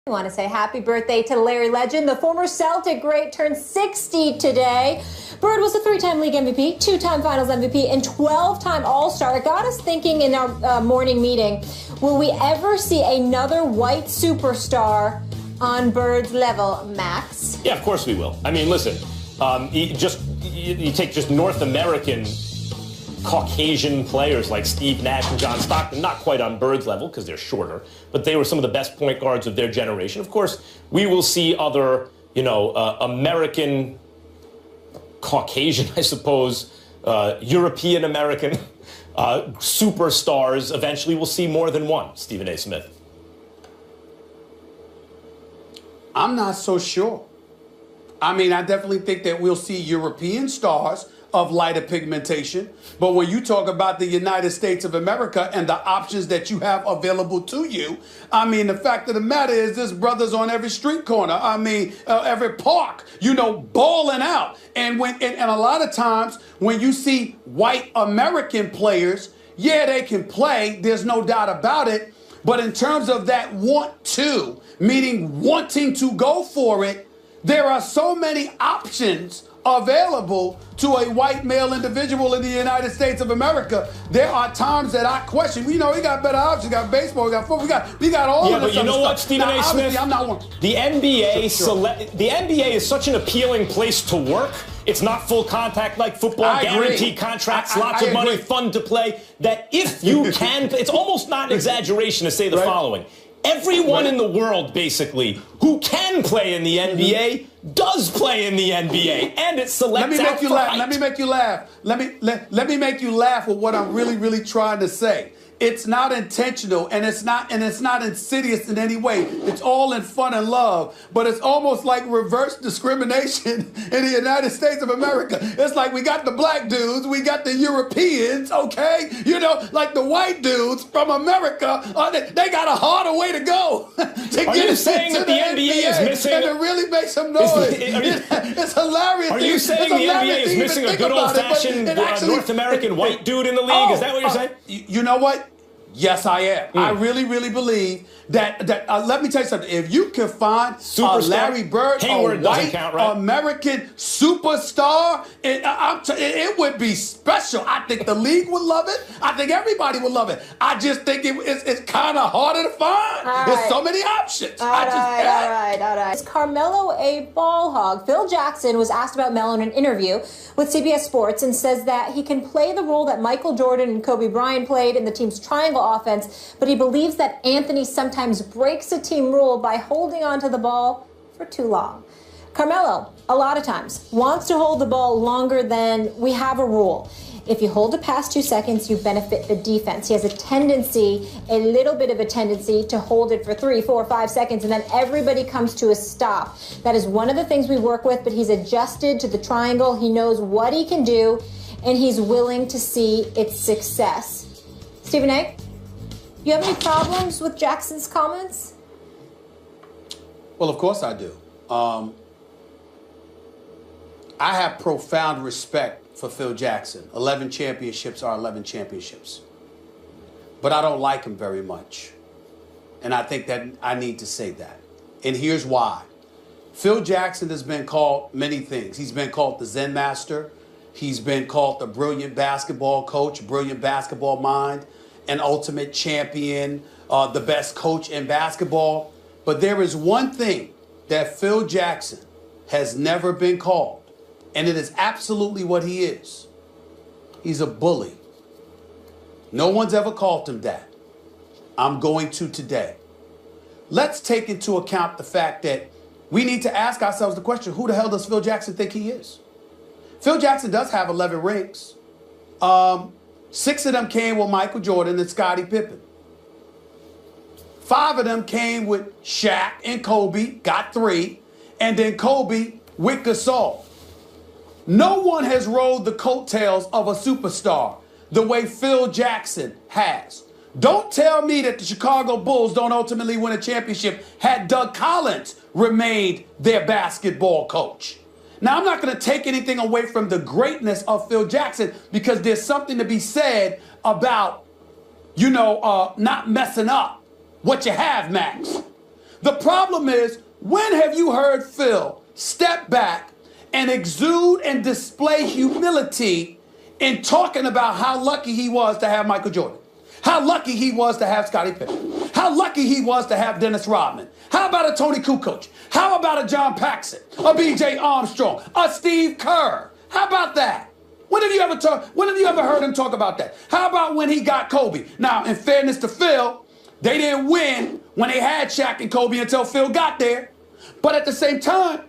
I want to say happy birthday to Larry Legend. The former Celtic great turned 60 today. Bird was a 3-time league MVP, 2-time finals MVP, and 12-time All-Star. It got us thinking in our morning meeting, will we ever see another white superstar on Bird's level, Max? Yeah, of course we will. I mean, listen, you take just North American Caucasian players like Steve Nash and John Stockton, not quite on Bird's level because they're shorter, but they were some of the best point guards of their generation. Of course, we will see other, American, Caucasian, I suppose, European American superstars. Eventually, we'll see more than one, Stephen A. Smith. I'm not so sure. I mean, I definitely think that we'll see European stars of lighter pigmentation. But when you talk about the United States of America and the options that you have available to you, I mean, the fact of the matter is this brother's on every street corner. I mean, every park, balling out. And a lot of times when you see white American players, yeah, they can play. There's no doubt about it. But in terms of that want to, meaning wanting to go for it, there are so many options available to a white male individual in the United States of America. There are times that I question. We got better options. We got baseball. We got football. We got all of this. Yeah, but you know what, stuff. Stephen A. Smith? I'm not one. The NBA, Sure. The NBA is such an appealing place to work. It's not full contact like football, guaranteed contracts, lots of money, fun to play. That if you can, it's almost not an exaggeration to say the following. Everyone in the world, basically, who can play in the NBA does play in the NBA, and it selects out for height. Let me make you laugh. Let me make you laugh with what I'm really trying to say. It's not intentional, and it's not insidious in any way. It's all in fun and love, but it's almost like reverse discrimination in the United States of America. It's like we got the black dudes, we got the Europeans, okay? Like the white dudes from America, they got a harder way to go. Are you saying that the NBA is missing? And to really make some noise. It's hilarious. Are you saying the NBA is missing a good old-fashioned North American white dude in the league? Is that what you're saying? You know what? Yes, I am. I really believe that let me tell you something. If you can find Larry Bird, Hayward a white count, right? American superstar, it would be special. I think the league would love it. I think everybody would love it. I just think it's kind of harder to find. There's so many options. All right. Is Carmelo a ball hog? Phil Jackson was asked about Melo in an interview with CBS Sports and says that he can play the role that Michael Jordan and Kobe Bryant played in the team's triangle offense, but he believes that Anthony sometimes breaks a team rule by holding onto the ball for too long. Carmelo, a lot of times, wants to hold the ball longer than we have a rule. If you hold it past 2 seconds, you benefit the defense. He has a little bit of a tendency to hold it for 3, 4, 5 seconds, and then everybody comes to a stop. That is one of the things we work with, but he's adjusted to the triangle. He knows what he can do, and he's willing to see its success. Stephen A., you have any problems with Jackson's comments? Well, of course I do. I have profound respect for Phil Jackson. 11 championships are 11 championships. But I don't like him very much. And I think that I need to say that. And here's why. Phil Jackson has been called many things. He's been called the Zen Master. He's been called the brilliant basketball coach, brilliant basketball mind, an ultimate champion, the best coach in basketball. But there is one thing that Phil Jackson has never been called, and it is absolutely what he is. He's a bully. No one's ever called him that. I'm going to today. Let's take into account the fact that we need to ask ourselves the question, who the hell does Phil Jackson think he is? Phil Jackson does have 11 rings. 6 of them came with Michael Jordan and Scottie Pippen. 5 of them came with Shaq and Kobe, got 3, and then Kobe with Gasol. No one has rode the coattails of a superstar the way Phil Jackson has. Don't tell me that the Chicago Bulls don't ultimately win a championship had Doug Collins remained their basketball coach. Now, I'm not going to take anything away from the greatness of Phil Jackson because there's something to be said about, not messing up what you have, Max. The problem is, when have you heard Phil step back and exude and display humility in talking about how lucky he was to have Michael Jordan? How lucky he was to have Scottie Pippen? How lucky he was to have Dennis Rodman? How about a Tony Kukoc? How about a John Paxson? A B.J. Armstrong? A Steve Kerr? How about that? When have you ever heard him talk about that? How about when he got Kobe? Now, in fairness to Phil, they didn't win when they had Shaq and Kobe until Phil got there. But at the same time,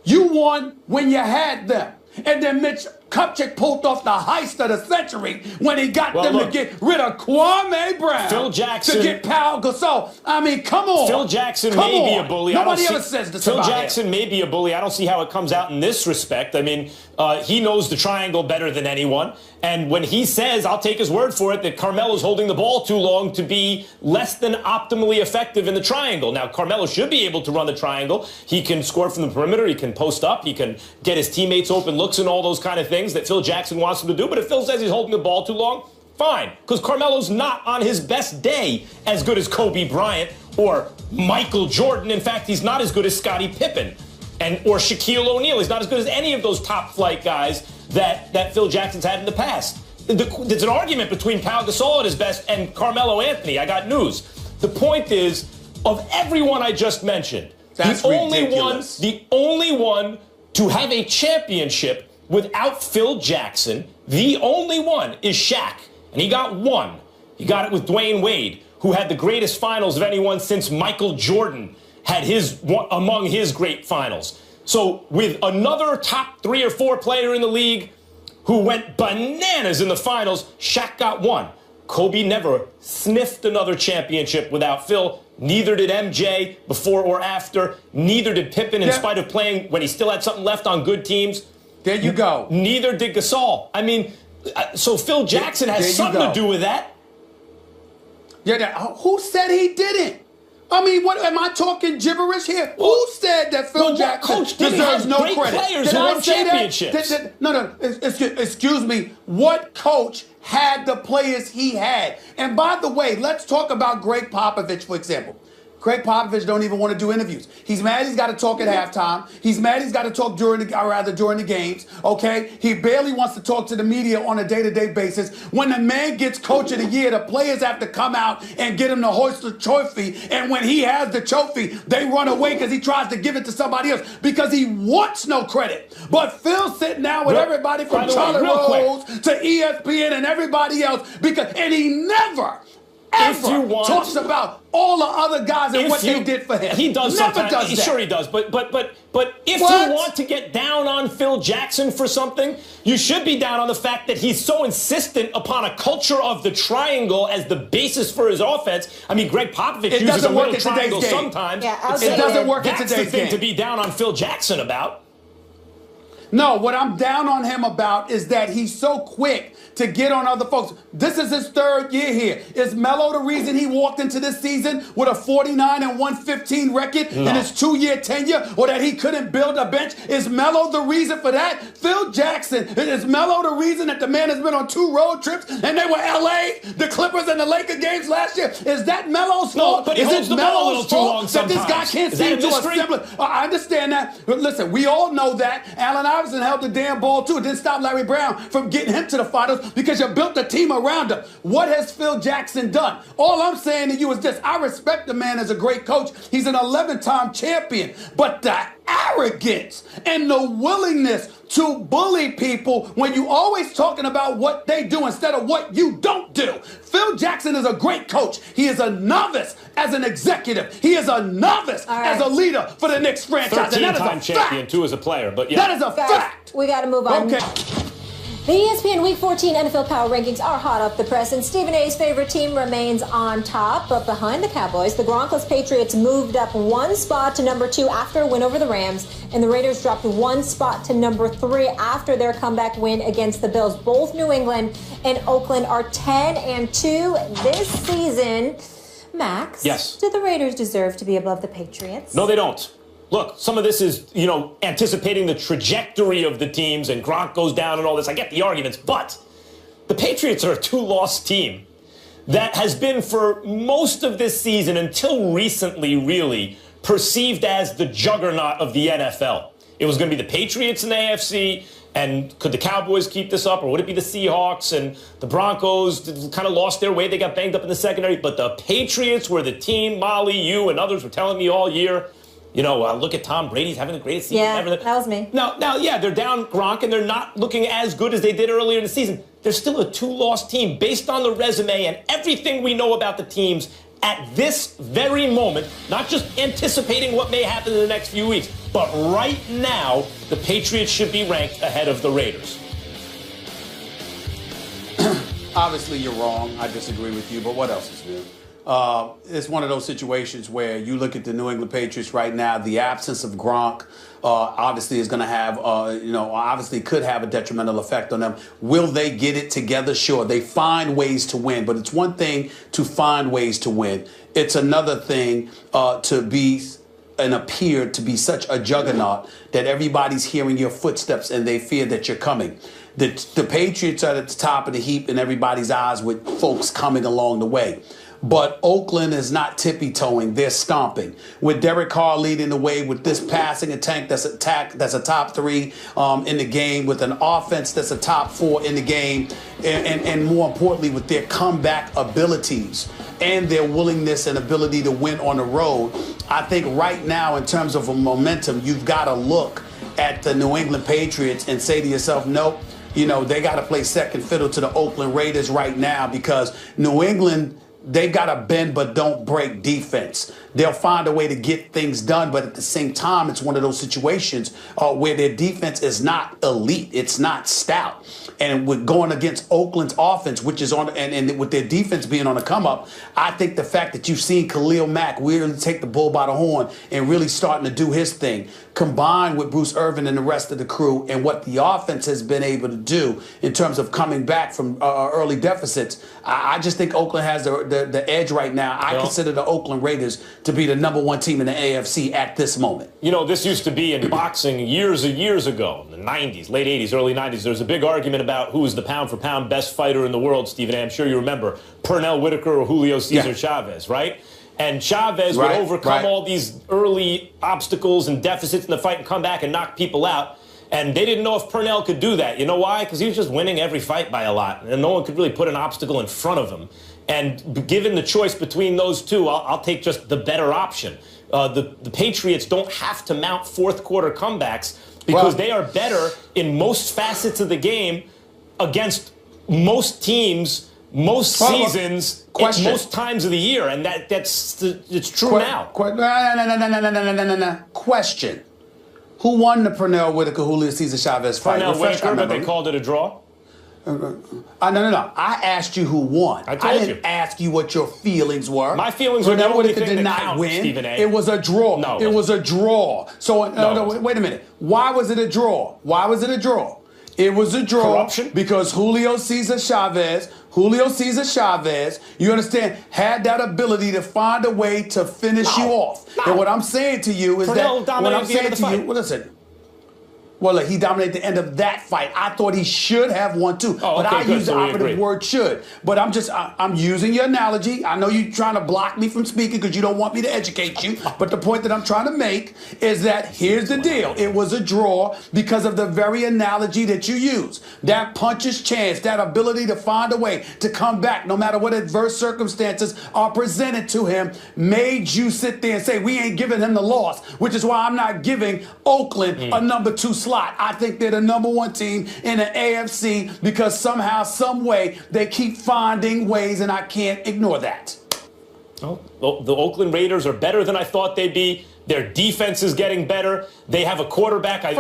you won when you had them. And then Mitch Kupchak pulled off the heist of the century when he got them to get rid of Kwame Brown. Phil Jackson. To get Pau Gasol. I mean, come on. Phil Jackson may be a bully. Nobody ever says this about him. Phil Jackson may be a bully. I don't see how it comes out in this respect. I mean, he knows the triangle better than anyone. And when he says, I'll take his word for it, that Carmelo's holding the ball too long to be less than optimally effective in the triangle. Now, Carmelo should be able to run the triangle. He can score from the perimeter. He can post up. He can get his teammates open looks and all those kind of things that Phil Jackson wants him to do. But if Phil says he's holding the ball too long, fine. Because Carmelo's not on his best day as good as Kobe Bryant or Michael Jordan. In fact, he's not as good as Scottie Pippen or Shaquille O'Neal. He's not as good as any of those top flight guys that Phil Jackson's had in the past. There's an argument between Pau Gasol at his best and Carmelo Anthony. I got news. The point is, of everyone I just mentioned, That's ridiculous. the only one to have a championship without Phil Jackson, the only one is Shaq. And he got one. He got it with Dwayne Wade, who had the greatest finals of anyone since Michael Jordan had among his great finals. So with another top 3 or 4 player in the league who went bananas in the finals, Shaq got one. Kobe never sniffed another championship without Phil. Neither did MJ before or after. Neither did Pippen in spite of playing when he still had something left on good teams. There you go. Neither did Gasol. I mean, so Phil Jackson has something to do with that. Yeah, who said he didn't? I mean, what am I talking gibberish here? Who said that Phil Jackson deserves no credit? Players who won championships. No, excuse me. What coach had the players he had? And by the way, let's talk about Greg Popovich, for example. Greg Popovich don't even want to do interviews. He's mad he's got to talk at halftime. He's mad he's got to talk during the games, okay? He barely wants to talk to the media on a day-to-day basis. When the man gets Coach of the Year, the players have to come out and get him to hoist the trophy. And when he has the trophy, they run away because he tries to give it to somebody else because he wants no credit. But Phil's sitting down with everybody from Charlie Rose to ESPN and everybody else and he never ever talks about all the other guys and what they did for him. He does Never sometimes. does that. Sure he does. But if you want to get down on Phil Jackson for something, you should be down on the fact that he's so insistent upon a culture of the triangle as the basis for his offense. I mean, Greg Popovich uses a little triangle sometimes. Yeah, it doesn't work in today's game. That's the thing to be down on Phil Jackson about. No, what I'm down on him about is that he's so quick to get on other folks. This is his 3rd year here. Is Melo the reason he walked into this season with a 49-115 record in his 2-year tenure, or that he couldn't build a bench? Is Melo the reason for that? Phil Jackson, is Melo the reason that the man has been on 2 road trips and they were LA, the Clippers and the Lakers games last year? Is that Melo's fault? But he holds the ball a little too long sometimes. That this guy can't seem to assemble? I understand that. But listen, we all know that. Allen Iverson held the damn ball too. It didn't stop Larry Brown from getting him to the finals because you built a team around him. What has Phil Jackson done? All I'm saying to you is this. I respect the man as a great coach. He's an 11-time champion. But the arrogance and the willingness to bully people when you always talking about what they do instead of what you don't do. Phil Jackson is a great coach. He is a novice as an executive. He is a novice as a leader for the Knicks franchise. 13-time champion too as a player, but yeah. That is a fact. We got to move on. Okay. The ESPN Week 14 NFL Power Rankings are hot off the press, and Stephen A's favorite team remains on top. But behind the Cowboys, the Broncos Patriots moved up 1 spot to number 2 after a win over the Rams, and the Raiders dropped 1 spot to number 3 after their comeback win against the Bills. Both New England and Oakland are 10-2 this season. Max, yes. Do the Raiders deserve to be above the Patriots? No, they don't. Look, some of this is, anticipating the trajectory of the teams and Gronk goes down and all this. I get the arguments, but the Patriots are a 2-loss team that has been for most of this season until recently, really, perceived as the juggernaut of the NFL. It was going to be the Patriots in the AFC, and could the Cowboys keep this up, or would it be the Seahawks? And the Broncos kind of lost their way. They got banged up in the secondary. But the Patriots were the team. Molly, you, and others were telling me all year, you know, look at Tom Brady. He's having the greatest season ever. Yeah, that was me. Now, yeah, they're down Gronk, and they're not looking as good as they did earlier in the season. They're still a two-loss team based on the resume and everything we know about the teams at this very moment, not just anticipating what may happen in the next few weeks, but right now, the Patriots should be ranked ahead of the Raiders. Obviously, you're wrong. I disagree with you, but what else is new? It's one of those situations where you look at the New England Patriots right now, the absence of Gronk obviously is going to have, obviously could have a detrimental effect on them. Will they get it together? Sure. They find ways to win, but it's one thing to find ways to win. It's another thing to be and appear to be such a juggernaut that everybody's hearing your footsteps and they fear that you're coming. The Patriots are at the top of the heap in everybody's eyes with folks coming along the way. But Oakland is not tippy-toeing. They're stomping. With Derek Carr leading the way with this passing attack that's a top 3 in the game, with an offense that's a top 4 in the game, and more importantly, with their comeback abilities and their willingness and ability to win on the road, I think right now, in terms of a momentum, you've got to look at the New England Patriots and say to yourself, nope, you know, they got to play second fiddle to the Oakland Raiders right now, because New England, they've got a bend but don't break defense. They'll find a way to get things done, but at the same time, it's one of those situations where their defense is not elite. It's not stout. And with going against Oakland's offense, which is on, and with their defense being on the come up, I think the fact that you've seen Khalil Mack really take the bull by the horn and really starting to do his thing, combined with Bruce Irvin and the rest of the crew, and what the offense has been able to do in terms of coming back from early deficits, I just think Oakland has the edge right now. I consider the Oakland Raiders to be the #1 team in the AFC at this moment. You know, this used to be in boxing years and years ago, in the 90s, late 80s, early 90s. There was a big argument about who was the pound-for-pound best fighter in the world, Stephen A. I'm sure you remember Pernell Whitaker or Julio Cesar Chavez, right? And Chavez would overcome all these early obstacles and deficits in the fight and come back and knock people out. And they didn't know if Pernell could do that. You know why? Because he was just winning every fight by a lot. And no one could really put an obstacle in front of him. And given the choice between those two, I'll take just the better option. The Patriots don't have to mount fourth-quarter comebacks because they are better in most facets of the game against most teams, most seasons, at most times of the year. And it's true now. No. Question. Who won the Pernell Whitaker, Julio Cesar Chavez fight? Pernell Whitaker, but they called it a draw? No. I asked you who won. I didn't ask you what your feelings were. My feelings were the only thing did that not counts, win. Stephen A. It was a draw. No, it was a draw. So wait a minute. Why was it a draw? Why was it a draw? It was a draw Corruption? Because Julio Cesar Chavez, you understand, had that ability to find a way to finish you off. And what I'm saying to you is Pernell that what I'm saying to you, listen. Well, look, he dominated the end of that fight. I thought he should have won too. Oh, but okay, I good. use the So we operative agree. word should. But I'm using your analogy. I know you're trying to block me from speaking because you don't want me to educate you. But the point that I'm trying to make is that here's the deal. It was a draw because of the very analogy that you use. That puncher's chance, that ability to find a way to come back no matter what adverse circumstances are presented to him, made you sit there and say, we ain't giving him the loss, which is why I'm not giving Oakland a #2 slot. I think they're the #1 team in the AFC because somehow, some way, they keep finding ways, and I can't ignore that. Oh, the Oakland Raiders are better than I thought they'd be. Their defense is getting better. They have a quarterback. I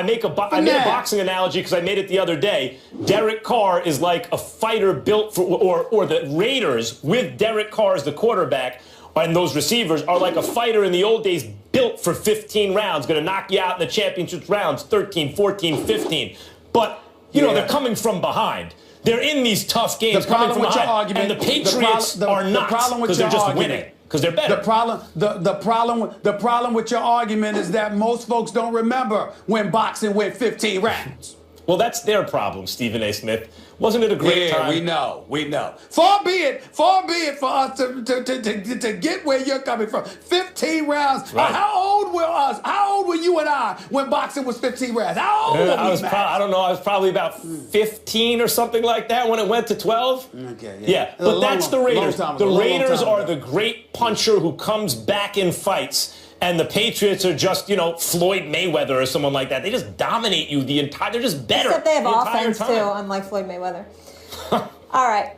made a boxing analogy because I made it the other day. Derek Carr is like a fighter built for, or the Raiders with Derek Carr as the quarterback, and those receivers are like a fighter in the old days built for 15 rounds, going to knock you out in the championship rounds, 13, 14, 15. But, you know, they're coming from behind. They're in these tough games coming from behind. And the Patriots are not, because they're just winning. Because they're better. The problem with your argument is that most folks don't remember when boxing went 15 rounds. Well, that's their problem, Stephen A. Smith. Wasn't it a great time? We know. Far be it for us to get where you're coming from. 15 rounds. Right. How old were us? How old were you and I when boxing was 15 rounds? How old were we, Max? I don't know. I was probably about 15 or something like that when it went to 12. Okay, yeah. But that's the Raiders. The Raiders are the ago. great puncher who comes back in fights. And the Patriots are just, Floyd Mayweather or someone like that. They just dominate you the entire. They're just better. Except they have the entire offense time. too, unlike Floyd Mayweather. All right.